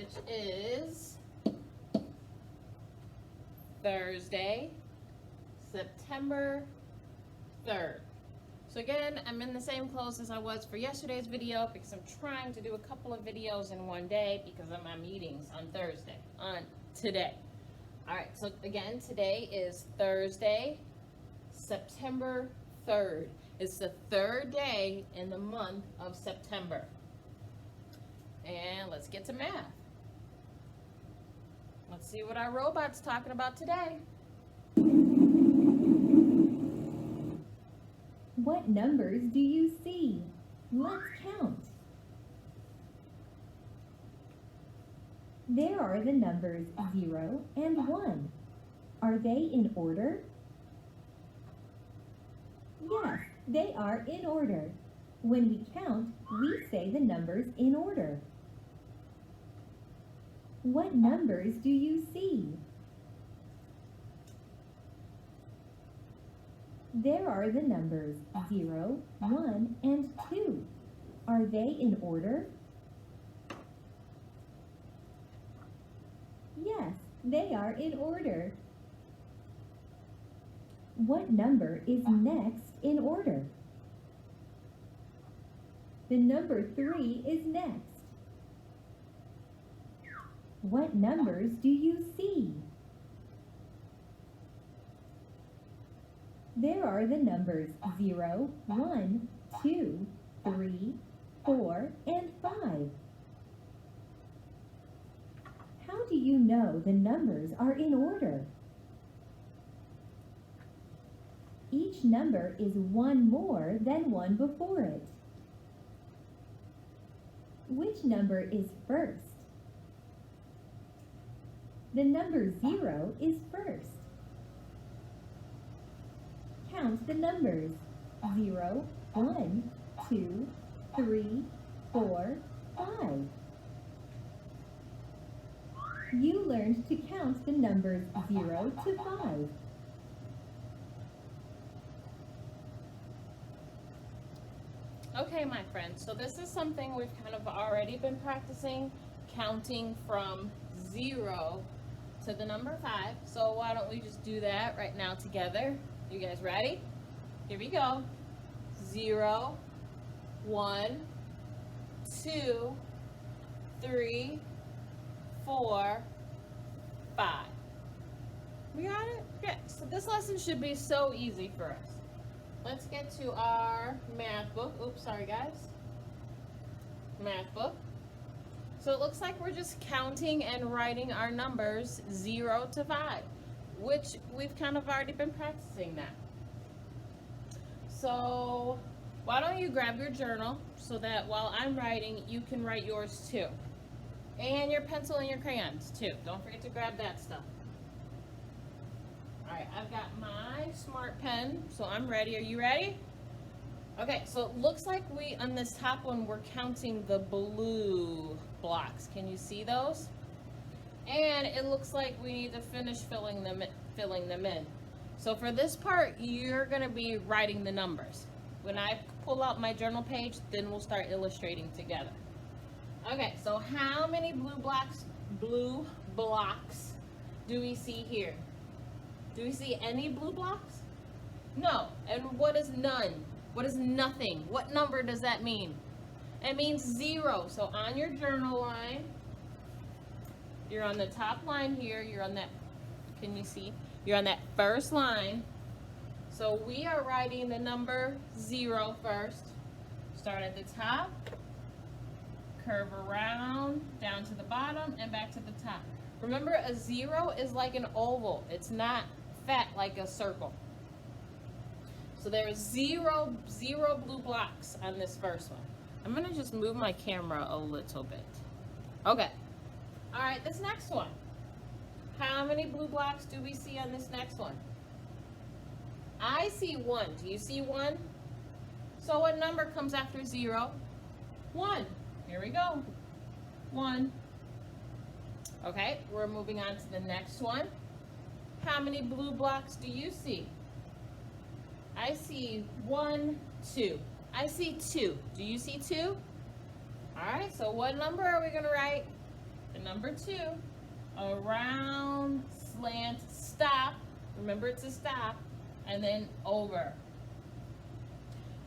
which is Thursday, September 3rd. So again, I'm in the same clothes as I was for yesterday's video because I'm trying to do a couple of videos in one day because of my meetings on today. All right, so again, today is Thursday, September 3rd. It's the third day in the month of September. And let's get to math. Let's see what our robot's talking about today. What numbers do you see? Let's count. There are the numbers 0 and 1. Are they in order? Yes, they are in order. When we count, we say the numbers in order. What numbers do you see? There are the numbers 0, 1, and 2. Are they in order? Yes, they are in order. What number is next in order? The number 3 is next. What numbers do you see? There are the numbers 0, 1, 2, 3, 4, and 5. How do you know the numbers are in order? Each number is one more than one before it. Which number is first? The number 0 is first. Count the numbers 0, 1, 2, 3, 4, 5. You learned to count the numbers 0 to 5. Okay, my friends, so this is something we've kind of already been practicing, counting from 0 to the number 5. So why don't we just do that right now together? You guys ready? Here we go. 0, 1, 2, 3, 4, 5. We got it? Okay, so this lesson should be so easy for us. Let's get to our math book. Oops, sorry guys. Math book. So it looks like we're just counting and writing our numbers 0 to 5, which we've kind of already been practicing that. So why don't you grab your journal so that while I'm writing, you can write yours too. And your pencil and your crayons too. Don't forget to grab that stuff. All right, I've got my smart pen, so I'm ready. Are you ready? Okay, so it looks like on this top one, we're counting the blue blocks. Can you see those? And it looks like we need to finish filling them in. So for this part, you're gonna be writing the numbers. When I pull out my journal page, then we'll start illustrating together. Okay, so how many blue blocks do we see here? Do we see any blue blocks? No. And what is none? What is nothing? What number does that mean? It means 0. So on your journal line, you're on the top line here. You're on that, can you see? You're on that first line. So we are writing the number 0 first. Start at the top, curve around, down to the bottom, and back to the top. Remember, a 0 is like an oval. It's not fat like a circle. So there's zero blue blocks on this first one. I'm gonna just move my camera a little bit. Okay. All right, this next one. How many blue blocks do we see on this next one? I see 1. Do you see 1? So what number comes after 0? 1. Here we go. 1. Okay, we're moving on to the next one. How many blue blocks do you see? I see 1, 2. I see 2. Do you see 2? All right, so what number are we going to write? the number 2, around, slant, stop. Remember, it's a stop, and then over.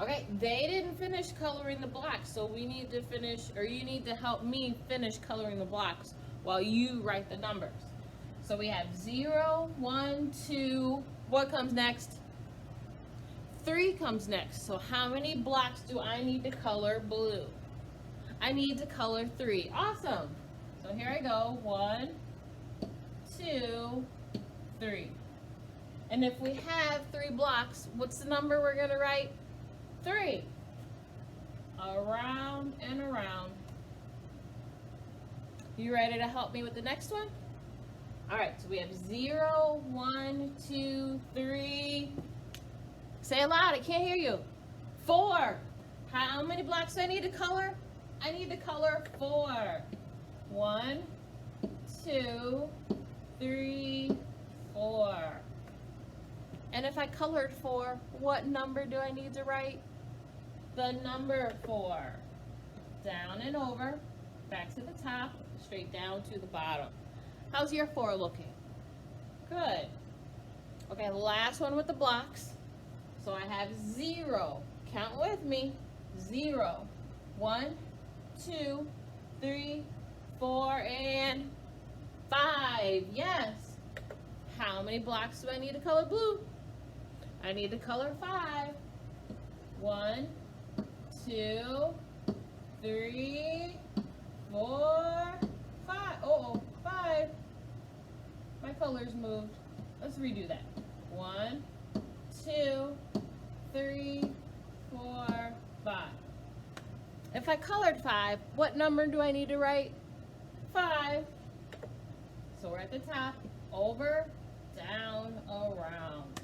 Okay, they didn't finish coloring the blocks, so we need to finish, or you need to help me finish coloring the blocks while you write the numbers. So we have 0, 1, 2, what comes next? 3 comes next. So how many blocks do I need to color blue? I need to color 3. Awesome. So here I go. 1, 2, 3. And if we have 3 blocks, what's the number we're going to write? 3. Around and around. You ready to help me with the next one? All right, so we have 0, 1, 2, 3. Say it loud, I can't hear you. 4. How many blocks do I need to color? I need to color 4. 1, 2, 3, 4. And if I colored 4, what number do I need to write? The number 4. Down and over, back to the top, straight down to the bottom. How's your 4 looking? Good. Okay, last one with the blocks. So I have 0. Count with me. 0. 1, 2, 3, 4, and 5. Yes. How many blocks do I need to color blue? I need to color 5. 1, 2, 3, 4, 5. Oh, 5. My colors moved. Let's redo that. 1, 2, 3, 4, 5. If I colored 5, what number do I need to write? 5. So we're at the top, over, down, around.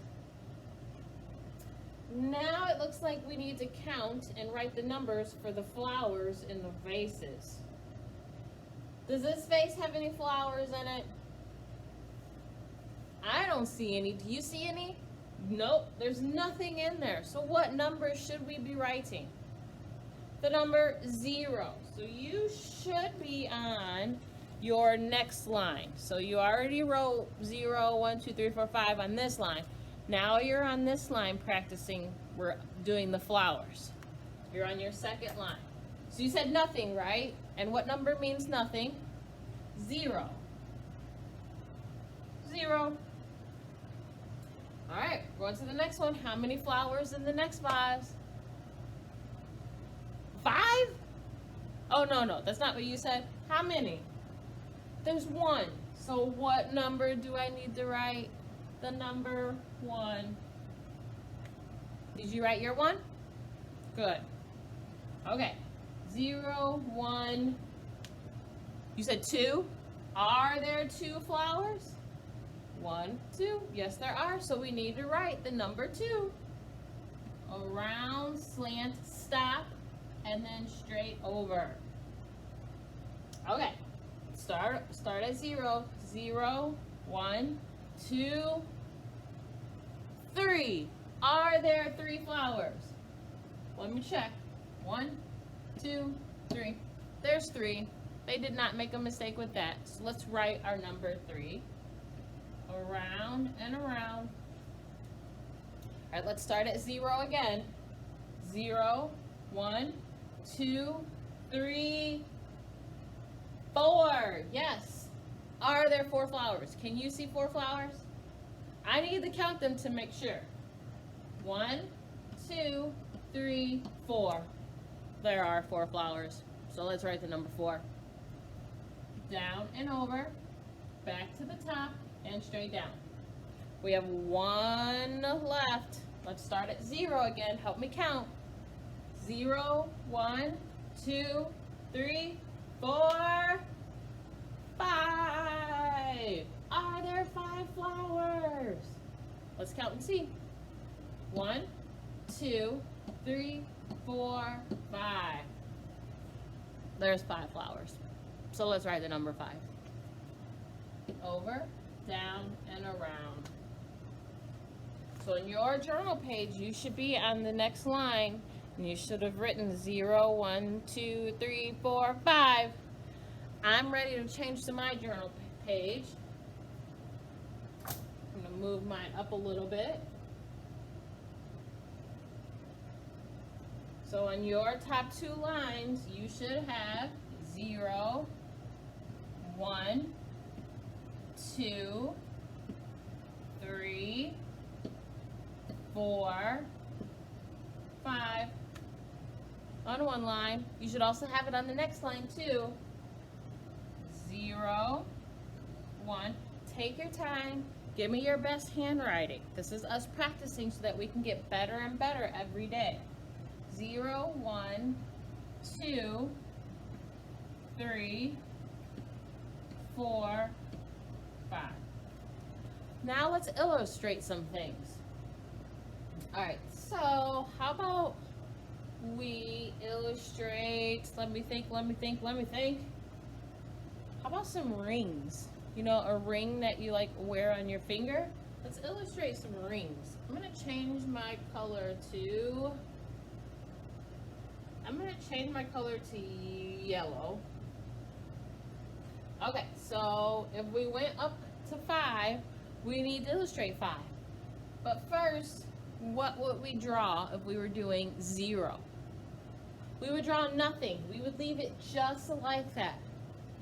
Now it looks like we need to count and write the numbers for the flowers in the vases. Does this vase have any flowers in it? I don't see any. Do you see any? Nope, there's nothing in there. So what number should we be writing? The number 0. So you should be on your next line. So you already wrote 0, 1, 2, 3, 4, 5 on this line. Now you're on this line practicing, we're doing the flowers. You're on your second line. So you said nothing, right? And what number means nothing? 0. 0. All right, going to the next one. How many flowers in the next vase? 5? Oh, no, that's not what you said. How many? There's 1. So what number do I need to write? The number 1. Did you write your 1? Good. Okay. 0, 1. You said 2? Are there 2 flowers? 1, 2. Yes, there are. So we need to write the number 2. Around, slant, stop, and then straight over. Okay. Start at 0. 0, 1, 2, 3. Are there 3 flowers? Let me check. 1, 2, 3. There's 3. They did not make a mistake with that. So let's write our number 3. Around and around. All right, let's start at 0 again. 0, 1, 2, 3, 4. Yes. Are there 4 flowers? Can you see 4 flowers? I need to count them to make sure. 1, 2, 3, 4. There are 4 flowers. So let's write the number 4. Down and over, back to the top, and straight down. We have 1 left. Let's start at 0 again. Help me count. 0, 1, 2, 3, 4, 5. Are there 5 flowers? Let's count and see. 1, 2, 3, 4, 5. There's 5 flowers. So let's write the number 5. Over, down, and around. So in your journal page, you should be on the next line, and you should have written 0, 1, 2, 3, 4, 5. I'm ready to change to my journal page. I'm gonna move mine up a little bit. So on your top two lines, you should have 0, 1, 2, 3, 4, 5. On one line. You should also have it on the next line too. 0, 1. Take your time. Give me your best handwriting. This is us practicing so that we can get better and better every day. 0, 1, 2, 3, 4, 5. Now let's illustrate some things. Alright, so how about we illustrate, let me think. How about some rings? You know, a ring that you like wear on your finger? Let's illustrate some rings. I'm gonna change my color to yellow. Okay, so if we went up to 5, we need to illustrate 5. But first, what would we draw if we were doing 0? We would draw nothing. We would leave it just like that.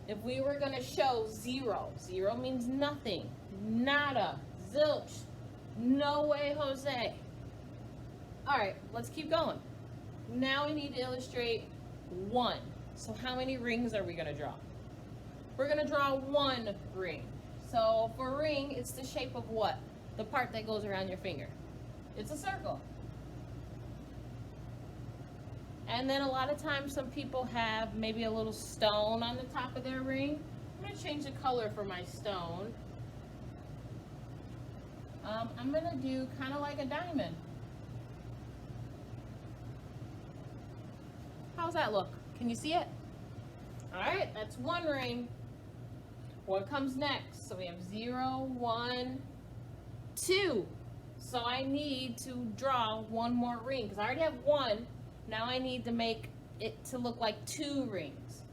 If we were going to show 0, 0 means nothing, nada, zilch, no way, Jose. All right, let's keep going. Now we need to illustrate 1. So how many rings are we going to draw? We're going to draw 1 ring. So for ring, it's the shape of what? The part that goes around your finger. It's a circle. And then a lot of times some people have maybe a little stone on the top of their ring. I'm going to change the color for my stone. I'm going to do kind of like a diamond. How's that look? Can you see it? All right, that's 1 ring. What comes next? So we have 0, 1, 2. So I need to draw 1 more ring because I already have 1. Now I need to make it to look like 2 rings.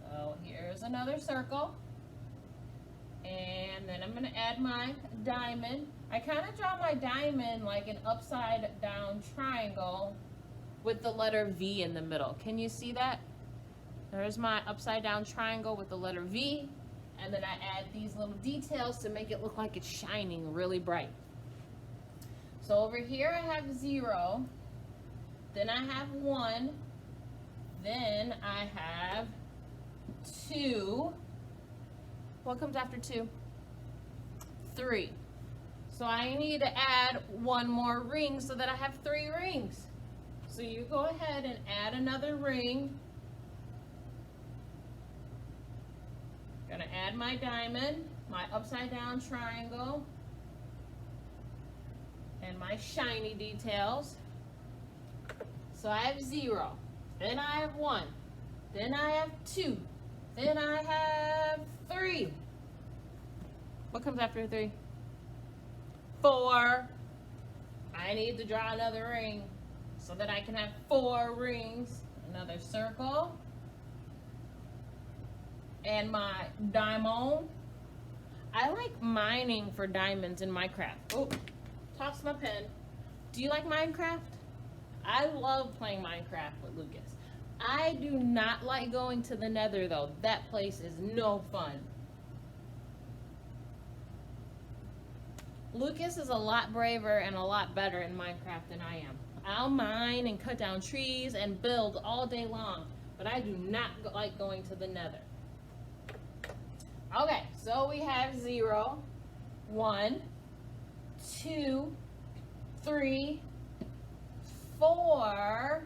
So here's another circle. And then I'm going to add my diamond. I kind of draw my diamond like an upside down triangle with the letter V in the middle. Can you see that? There's my upside down triangle with the letter V. And then I add these little details to make it look like it's shining really bright. So over here I have 0, then I have 1, then I have 2. What comes after 2? 3. So I need to add 1 more ring so that I have 3 rings. So you go ahead and add another ring. Gonna add my diamond, my upside down triangle, and my shiny details. So I have 0, then I have 1, then I have 2, then I have 3. What comes after 3? 4. I need to draw another ring so that I can have 4 rings. Another circle. And my diamond. I like mining for diamonds in Minecraft. Oh, tossed my pen. Do you like Minecraft? I love playing Minecraft with Lucas. I do not like going to the Nether though. That place is no fun. Lucas is a lot braver and a lot better in Minecraft than I am. I'll mine and cut down trees and build all day long, but I do not like going to the Nether. Okay, so we have 0, 1, 2, 3, 4.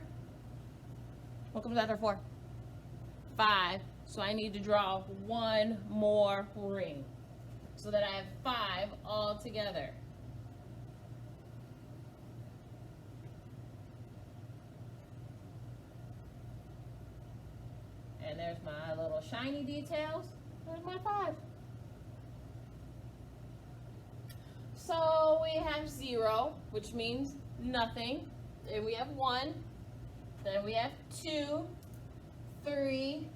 What comes after 4? 5. So I need to draw 1 more ring so that I have 5 all together. And there's my little shiny details. There's my 5. So we have 0, which means nothing. Then we have 1. Then we have 2. 3,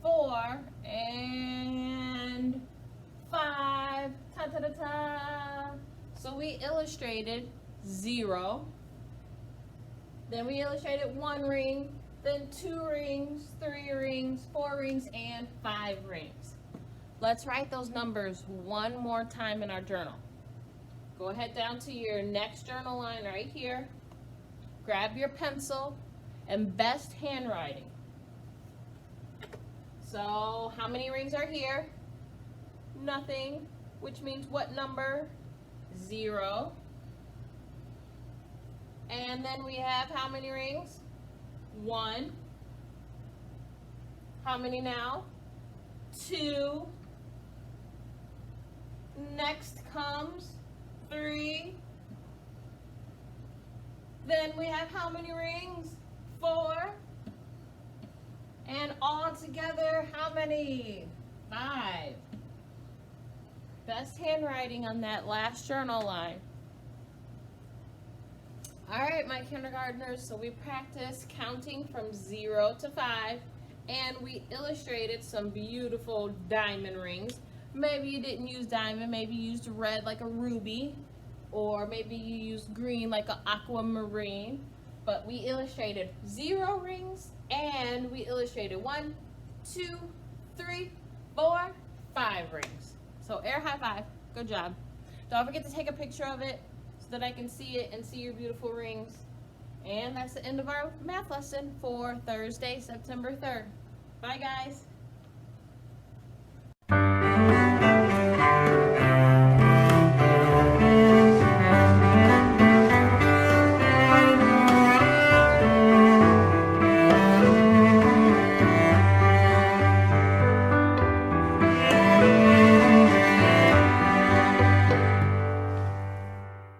4, and 5. Ta ta ta ta. So we illustrated 0. Then we illustrated 1 ring, then 2 rings, 3 rings, 4 rings, and 5 rings. Let's write those numbers one more time in our journal. Go ahead down to your next journal line right here. Grab your pencil and best handwriting. So how many rings are here? Nothing, which means what number? 0. And then we have how many rings? 1. How many now? 2. Next comes 3. Then we have how many rings? 4. And all together, how many? 5. Best handwriting on that last journal line. All right, my kindergartners, so we practiced counting from 0 to 5, and we illustrated some beautiful diamond rings. Maybe you didn't use diamond, maybe you used red like a ruby, or maybe you used green like an aquamarine. But we illustrated 0 rings, and we illustrated 1, 2, 3, 4, 5 rings. So air high five, good job. Don't forget to take a picture of it so that I can see it and see your beautiful rings. And that's the end of our math lesson for Thursday, September 3rd. Bye guys.